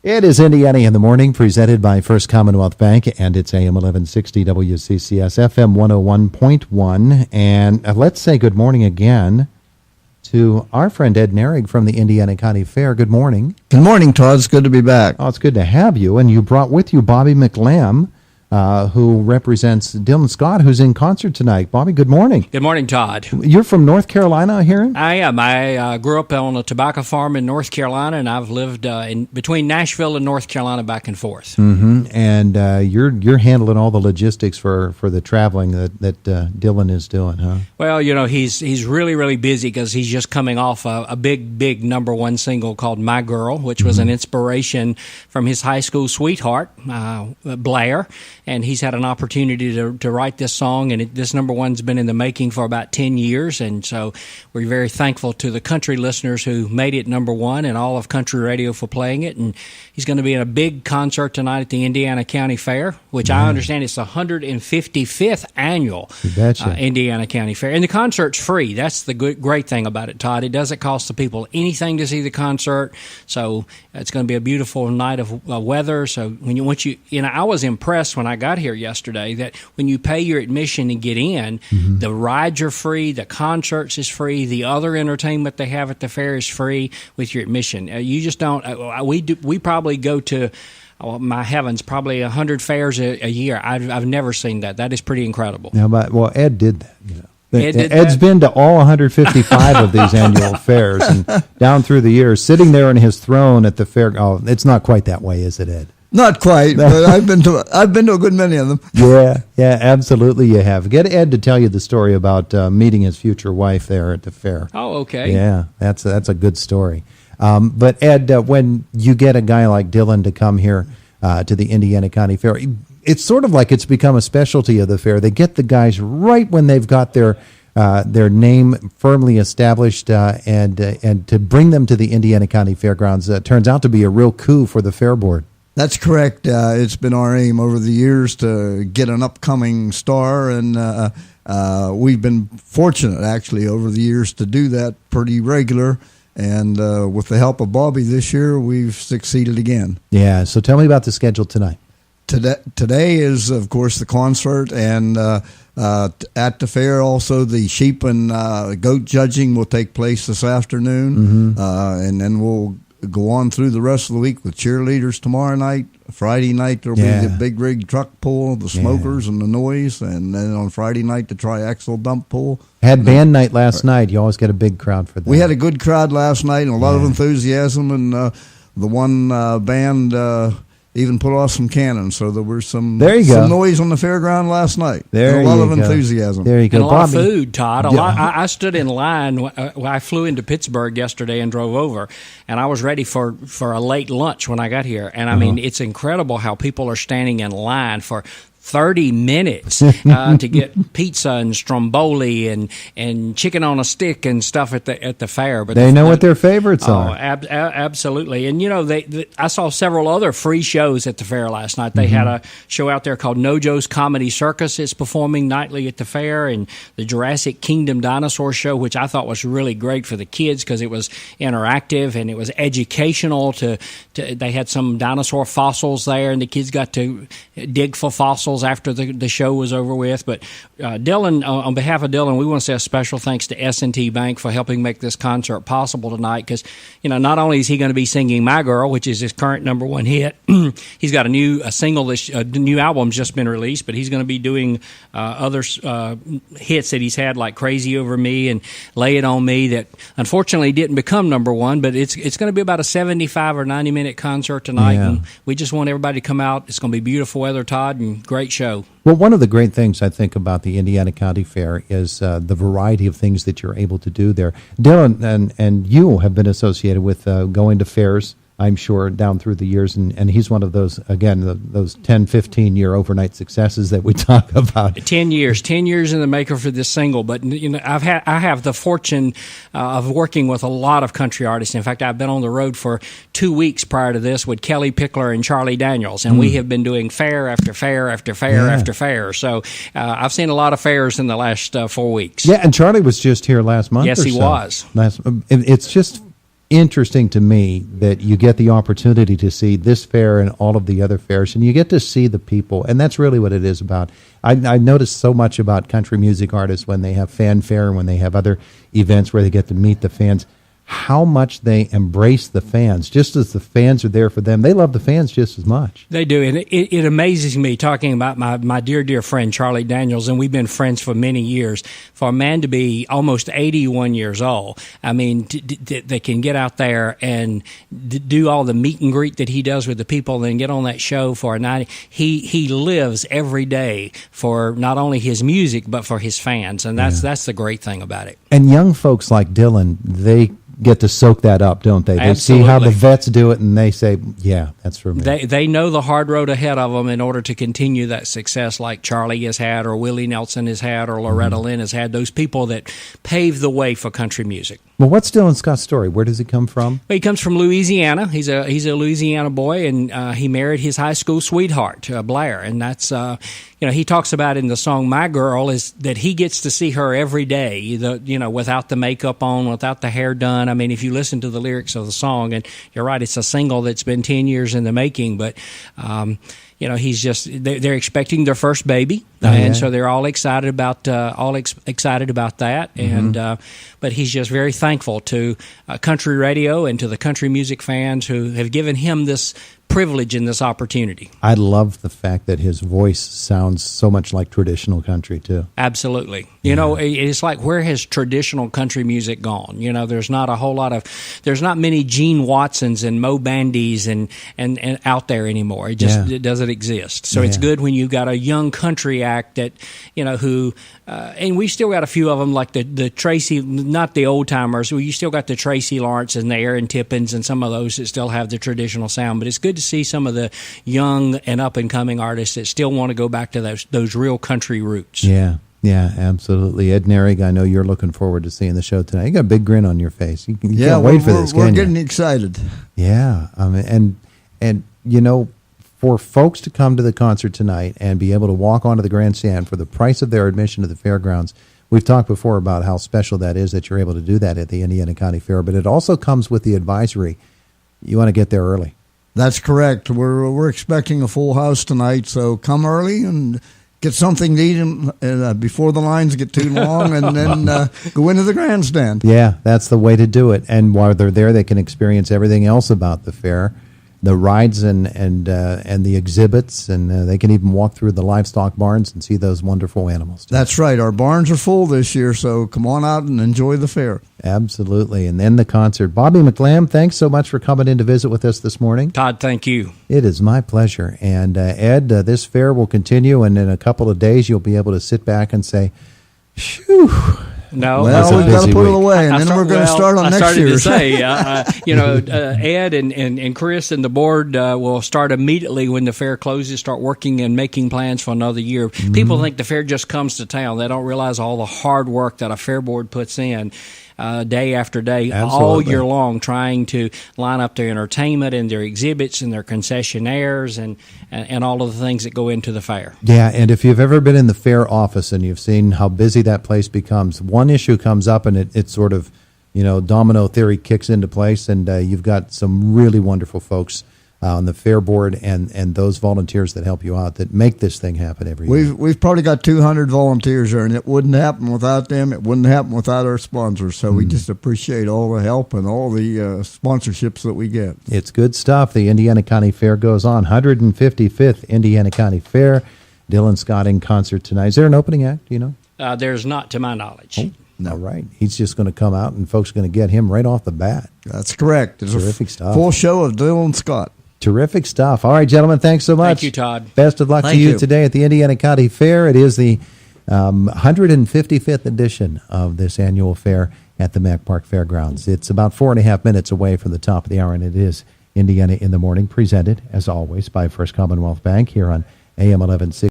It is Indiana in the Morning, presented by First Commonwealth Bank, and it's AM 1160 WCCS, FM 101.1. And let's say good morning again to our friend Ed Nehrig from the Indiana County Fair. Good morning. Good morning, Todd. It's good to be back. Oh, it's good to have you. And you brought with you Bobby McLamb, who represents Dylan Scott, who's in concert tonight. Bobby, good morning. Good morning, Todd. You're from North Carolina, I hear? I am. I grew up on a tobacco farm in North Carolina, and I've lived in between Nashville and North Carolina back and forth. Mm-hmm. And you're handling all the logistics for the traveling that Dylan is doing, huh? Well, you know, he's really, really busy because he's just coming off a big number one single called My Girl, which was an inspiration from his high school sweetheart, Blair. And he's had an opportunity to write this song, and this number one's been in the making for about 10 years. And so we're very thankful to the country listeners who made it number one and all of country radio for playing it. And he's going to be in a big concert tonight at the Indiana County Fair, which I understand is the 155th annual Indiana County Fair. And the concert's free. That's the great thing about it, Todd. It doesn't cost the people anything to see the concert. So it's going to be a beautiful night of weather. So I was impressed when I got here yesterday that when you pay your admission and get in, the rides are free, the concerts is free, the other entertainment they have at the fair is free with your admission. You just don't. We probably go to. Oh, my heavens, probably 100 fairs a year. I've never seen that. That is pretty incredible. Yeah, but Ed did that. You know. Ed's been to all 155 of these annual fairs, and down through the years, sitting there in his throne at the fair. Oh, it's not quite that way, is it, Ed? Not quite, but I've been to a good many of them. Yeah, absolutely you have. Get Ed to tell you the story about meeting his future wife there at the fair. Oh, okay. Yeah, that's a good story. But Ed, when you get a guy like Dylan to come here to the Indiana County Fair, it's sort of like it's become a specialty of the fair. They get the guys right when they've got their name firmly established, and to bring them to the Indiana County Fairgrounds turns out to be a real coup for the fair board. That's correct. It's been our aim over the years to get an upcoming star, and we've been fortunate, actually, over the years to do that pretty regular. And with the help of Bobby this year, we've succeeded again. Yeah, so tell me about the schedule tonight. Today is, of course, the concert, and at the fair also the sheep and goat judging will take place this afternoon, and then we'll go on through the rest of the week with cheerleaders tomorrow night. Friday night there'll be the big rig truck pull, the smokers and the noise, and then on Friday night the triaxle dump pull. Had band night last night. You always get a big crowd for that. We had a good crowd last night and a lot of enthusiasm, and the one band even put off some cannons, so there was some noise on the fairground last night. A lot of enthusiasm. There you go. And a lot of food, Todd. I stood in line. I flew into Pittsburgh yesterday and drove over, and I was ready for a late lunch when I got here. And I mean, it's incredible how people are standing in line for 30 minutes to get pizza and stromboli and chicken on a stick and stuff at the fair. But they know what their favorites are. Absolutely. And you know, I saw several other free shows at the fair last night. They had a show out there called Nojo's Comedy Circus. It's performing nightly at the fair, and the Jurassic Kingdom Dinosaur Show, which I thought was really great for the kids because it was interactive and it was educational. They had some dinosaur fossils there, and the kids got to dig for fossils after the show was over with. But Dylan, on behalf of Dylan, we want to say a special thanks to S&T Bank for helping make this concert possible tonight, because not only is he going to be singing My Girl, which is his current number one hit, he's got a new album's just been released, but he's going to be doing other hits that he's had, like Crazy Over Me and Lay It On Me, that unfortunately didn't become number one, but it's going to be about a 75 or 90 minute concert tonight, and we just want everybody to come out. It's going to be beautiful weather, Todd, and great show. Well, one of the great things I think about the Indiana County Fair is the variety of things that you're able to do there. Dylan and you have been associated with going to fairs, I'm sure, down through the years, and he's one of those, again, those 10, 15-year overnight successes that we talk about. 10 years in the maker for this single, but I have the fortune of working with a lot of country artists. In fact, I've been on the road for 2 weeks prior to this with Kelly Pickler and Charlie Daniels, and we have been doing fair after fair after fair after fair. So I've seen a lot of fairs in the last 4 weeks. Yeah, and Charlie was just here last month. Yes, he was. It's just interesting to me that you get the opportunity to see this fair and all of the other fairs, and you get to see the people, and that's really what it is about. I notice so much about country music artists when they have fanfare and when they have other events where they get to meet the fans, how much they embrace the fans. Just as the fans are there for them, they love the fans just as much. They do, and it amazes me, talking about my dear friend Charlie Daniels, and we've been friends for many years. For a man to be almost 81 years old, I mean, they can get out there and do all the meet and greet that he does with the people, and get on that show for a night. He lives every day for not only his music but for his fans, and that's the great thing about it. And young folks like Dylan, they get to soak that up, don't they? They Absolutely. see how the vets do it, and they say, yeah, that's for me. They know the hard road ahead of them in order to continue that success like Charlie has had, or Willie Nelson has had, or Loretta Lynn has had, those people that paved the way for country music. Well, what's Dylan Scott's story? Where does he come from? He comes from Louisiana. He's a Louisiana boy, and he married his high school sweetheart, Blair, and that's he talks about in the song "My Girl" is that he gets to see her every day, without the makeup on, without the hair done. I mean, if you listen to the lyrics of the song, and you're right, it's a single that's been 10 years in the making, but he's just they're expecting their first baby, so they're all excited about that. And but he's just very thankful to country radio and to the country music fans who have given him this privilege and this opportunity. I love the fact that his voice sounds so much like traditional country too. Absolutely. It's like, where has traditional country music gone? There's not many Gene Watsons and Mo Bandys and out there anymore. It doesn't exist. So it's good when you've got a young country act that, who, and we still got a few of them like the Tracy, not the old timers. You still got the Tracy Lawrence and the Aaron Tippins and some of those that still have the traditional sound. But it's good to see some of the young and up and coming artists that still want to go back to those real country roots. Yeah, absolutely. Ed Nehrig, I know you're looking forward to seeing the show tonight. You got a big grin on your face. You can't wait for this. We're getting excited. Yeah, and for folks to come to the concert tonight and be able to walk onto the grandstand for the price of their admission to the fairgrounds. We've talked before about how special that is that you're able to do that at the Indiana County Fair, but it also comes with the advisory. You want to get there early. That's correct. We're expecting a full house tonight, so come early and get something to eat before the lines get too long, and then go into the grandstand. Yeah, that's the way to do it. And while they're there, they can experience everything else about the fair, the rides and the exhibits, and they can even walk through the livestock barns and see those wonderful animals too. That's right. Our barns are full this year, so come on out and enjoy the fair. Absolutely. And then the concert. Bobby McLamb, thanks so much for coming in to visit with us this morning. Todd, thank you. It is my pleasure. And Ed, this fair will continue, and in a couple of days you'll be able to sit back and say, phew. No, well, we've got to put it away, and then we're going to start on next year's. I started to say, Ed and Chris and the board will start immediately when the fair closes, start working and making plans for another year. Mm-hmm. People think the fair just comes to town. They don't realize all the hard work that a fair board puts in. Day after day, Absolutely. All year long, trying to line up their entertainment and their exhibits and their concessionaires and all of the things that go into the fair. Yeah, and if you've ever been in the fair office and you've seen how busy that place becomes, one issue comes up and it sort of, domino theory kicks into place, and you've got some really wonderful folks on the fair board and those volunteers that help you out that make this thing happen every year. We've probably got 200 volunteers there, and it wouldn't happen without them. It wouldn't happen without our sponsors. So we just appreciate all the help and all the sponsorships that we get. It's good stuff. The Indiana County Fair goes on. 155th Indiana County Fair. Dylan Scott in concert tonight. Is there an opening act? Do you know? There's not, to my knowledge. Oh. No, right. He's just going to come out, and folks are going to get him right off the bat. That's correct. It's terrific stuff. Full show of Dylan Scott. Terrific stuff. All right, gentlemen, thanks so much. Thank you, Todd. Best of luck to you today at the Indiana County Fair. It is the 155th edition of this annual fair at the Mack Park Fairgrounds. It's about 4.5 minutes away from the top of the hour, and it is Indiana in the Morning, presented, as always, by First Commonwealth Bank here on AM 1160.